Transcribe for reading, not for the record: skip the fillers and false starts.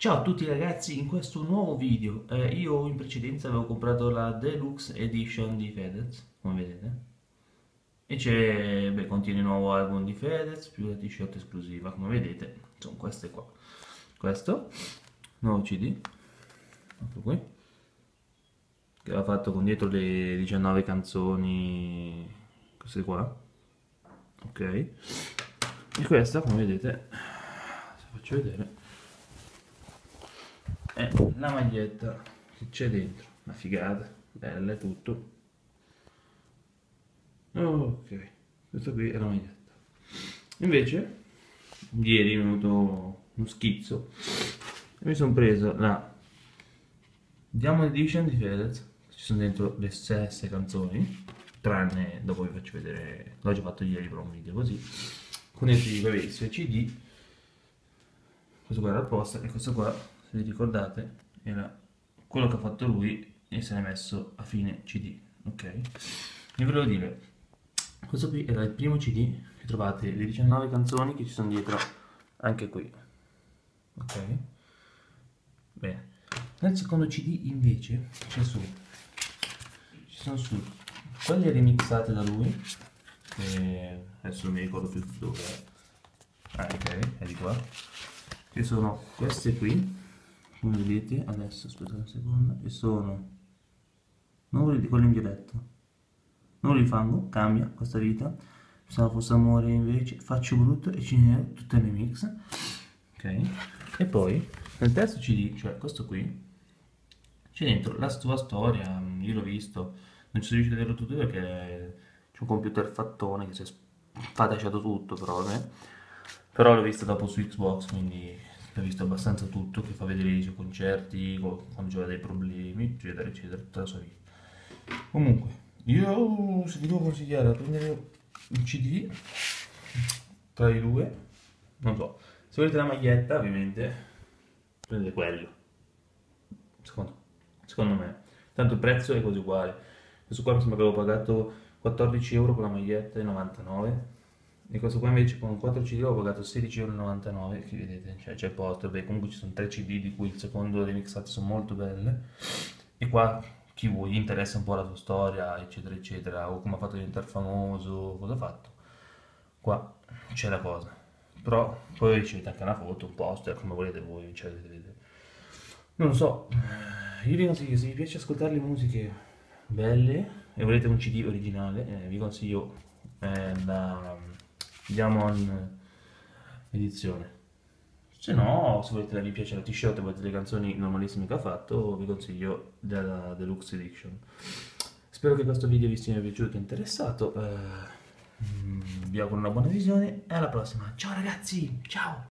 Ciao a tutti ragazzi, in questo nuovo video io in precedenza avevo comprato la Deluxe Edition di Fedez, come vedete, e c'è, beh, contiene il nuovo album di Fedez più la t-shirt esclusiva, come vedete, sono queste qua. Questo, nuovo CD, ecco qui, che aveva fatto con dietro le 19 canzoni, queste qua, ok? E questa, come vedete, se faccio vedere, è la maglietta che c'è dentro, una figata, bella e tutto. Ok, questa qui è la maglietta. Invece, ieri mi è venuto uno schizzo e mi sono preso la Diamond Edition di Fedez. Ci sono dentro le stesse canzoni, tranne, dopo vi faccio vedere, l'ho già fatto ieri per un video così, con i vari suoi CD. Questo qua era il poster e questo qua, se vi ricordate, era quello che ha fatto lui e se l'è messo a fine CD, ok? Vi volevo dire, questo qui era il primo CD, che trovate le 19 canzoni che ci sono dietro anche qui, ok? Bene, nel secondo CD invece ci sono su quelle remixate da lui, che adesso non mi ricordo più dove è. Ah, ok, è di qua. Che sono queste qui, come vedete, adesso aspettate un secondo, che sono numeri di quello in diretta, numeri di fango, cambia questa vita, se fosse amore invece, faccio brutto e cinese, tutte le mix, ok? E poi nel terzo CD, cioè questo qui, c'è dentro la tua storia, io l'ho visto, non ci sono riuscito a vederlo tutto perché c'è un computer fattone che si è sfatasciato tutto però, però l'ho visto dopo su Xbox, quindi l'ho visto abbastanza tutto, che fa vedere i suoi concerti, quando c'era dei problemi, eccetera, eccetera, tutta la sua vita. Comunque, io se vi devo consigliare a prendere un CD tra i due, non so, se volete la maglietta ovviamente prendete quello, secondo, secondo me. Tanto il prezzo è quasi uguale. Questo qua mi sembra che avevo pagato 14 euro con la maglietta e 99. E questo qua invece con 4 CD ho pagato 16,99 euro, che vedete, cioè c'è il posto, beh, comunque ci sono 3 CD di cui il secondo le mixate sono molto belle. E qua chi vuoi, gli interessa un po' la sua storia, eccetera, eccetera, o come ha fatto a diventare famoso, cosa ha fatto. Qua c'è la cosa. Però poi ricevete anche una foto, un poster, come volete voi, cioè vedete. Non lo so, io vi consiglio, se vi piace ascoltare le musiche belle e volete un CD originale, vi consiglio la Diamond edizione. Se no, se volete, vi piace la t-shirt e volete le canzoni normalissime che ha fatto, vi consiglio della Deluxe Edition. Spero che questo video vi sia piaciuto e interessato. Vi auguro una buona visione e alla prossima. Ciao ragazzi, ciao!